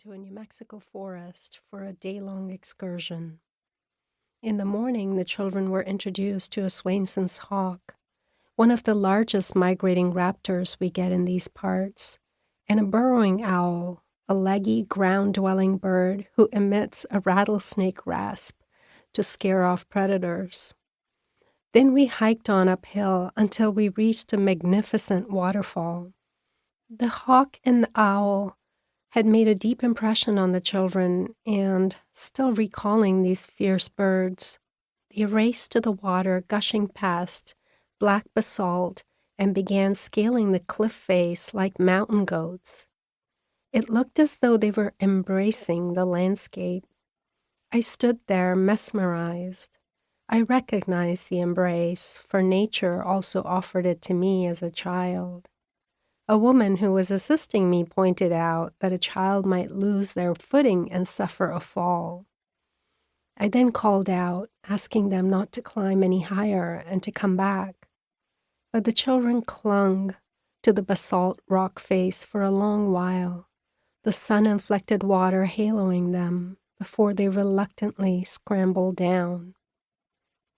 into a New Mexico forest for a day-long excursion. In the morning, the children were introduced to a Swainson's hawk, one of the largest migrating raptors we get in these parts, and a burrowing owl, a leggy, ground-dwelling bird who emits a rattlesnake rasp to scare off predators. Then we hiked on uphill until we reached a magnificent waterfall. The hawk and the owl had made a deep impression on the children, and, still recalling these fierce birds, they raced to the water gushing past black basalt and began scaling the cliff face like mountain goats. It looked as though they were embracing the landscape. I stood there mesmerized. I recognized the embrace, for nature also offered it to me as a child. A woman who was assisting me pointed out that a child might lose their footing and suffer a fall. I then called out, asking them not to climb any higher and to come back. But the children clung to the basalt rock face for a long while, the sun-inflected water haloing them before they reluctantly scrambled down.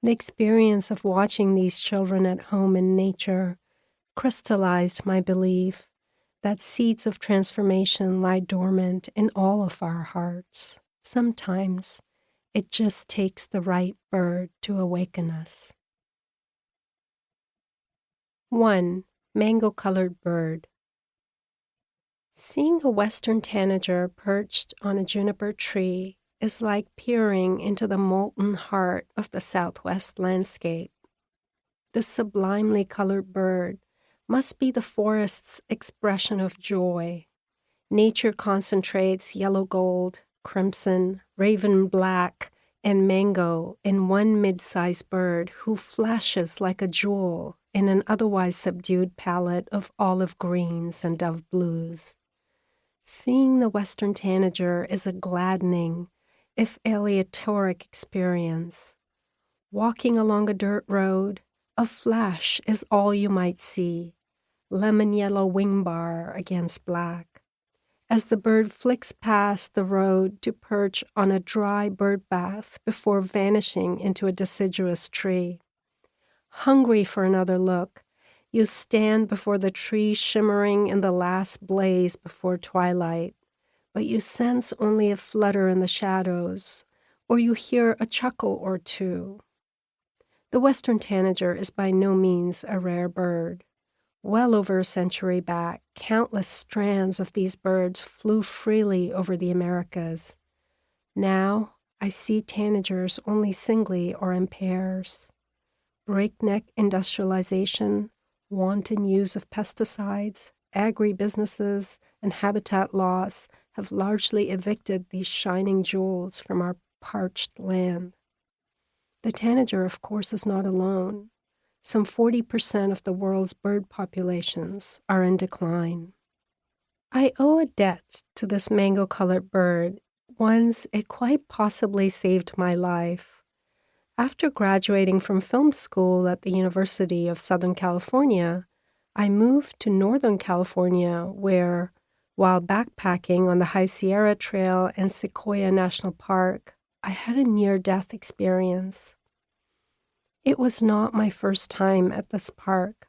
The experience of watching these children at home in nature crystallized my belief that seeds of transformation lie dormant in all of our hearts. Sometimes it just takes the right bird to awaken us. 1. Mango-colored bird. Seeing a western tanager perched on a juniper tree is like peering into the molten heart of the southwest landscape. This sublimely colored bird must be the forest's expression of joy. Nature concentrates yellow gold, crimson, raven black, and mango in one mid-sized bird who flashes like a jewel in an otherwise subdued palette of olive greens and dove blues. Seeing the western tanager is a gladdening, if aleatoric experience. Walking along a dirt road, a flash is all you might see, lemon yellow wing bar against black. As the bird flicks past the road to perch on a dry bird bath before vanishing into a deciduous tree. Hungry for another look, you stand before the tree shimmering in the last blaze before twilight, but you sense only a flutter in the shadows, or you hear a chuckle or two. The western tanager is by no means a rare bird. Well over a century back, countless strands of these birds flew freely over the Americas. Now, I see tanagers only singly or in pairs. Breakneck industrialization, wanton use of pesticides, agribusinesses, and habitat loss have largely evicted these shining jewels from our parched land. The tanager, of course, is not alone. Some 40% of the world's bird populations are in decline. I owe a debt to this mango-colored bird, once it quite possibly saved my life. After graduating from film school at the University of Southern California, I moved to Northern California where, while backpacking on the High Sierra Trail and Sequoia National Park, I had a near-death experience. It was not my first time at this park.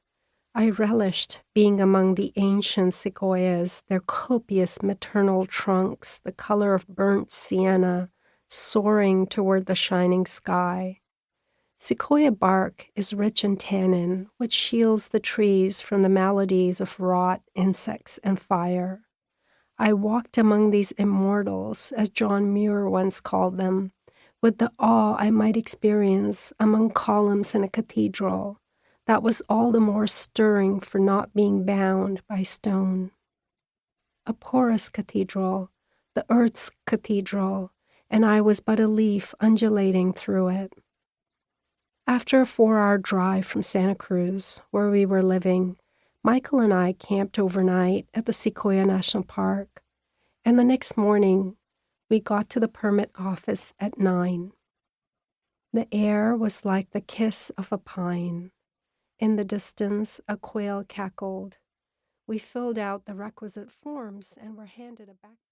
I relished being among the ancient sequoias, their copious maternal trunks, the color of burnt sienna, soaring toward the shining sky. Sequoia bark is rich in tannin, which shields the trees from the maladies of rot, insects, and fire. I walked among these immortals, as John Muir once called them, with the awe I might experience among columns in a cathedral that was all the more stirring for not being bound by stone. A porous cathedral, the earth's cathedral, and I was but a leaf undulating through it. After a 4-hour drive from Santa Cruz, where we were living, Michael and I camped overnight at the Sequoia National Park, and the next morning we got to the permit office at 9. The air was like the kiss of a pine. In the distance, a quail cackled. We filled out the requisite forms and were handed a back.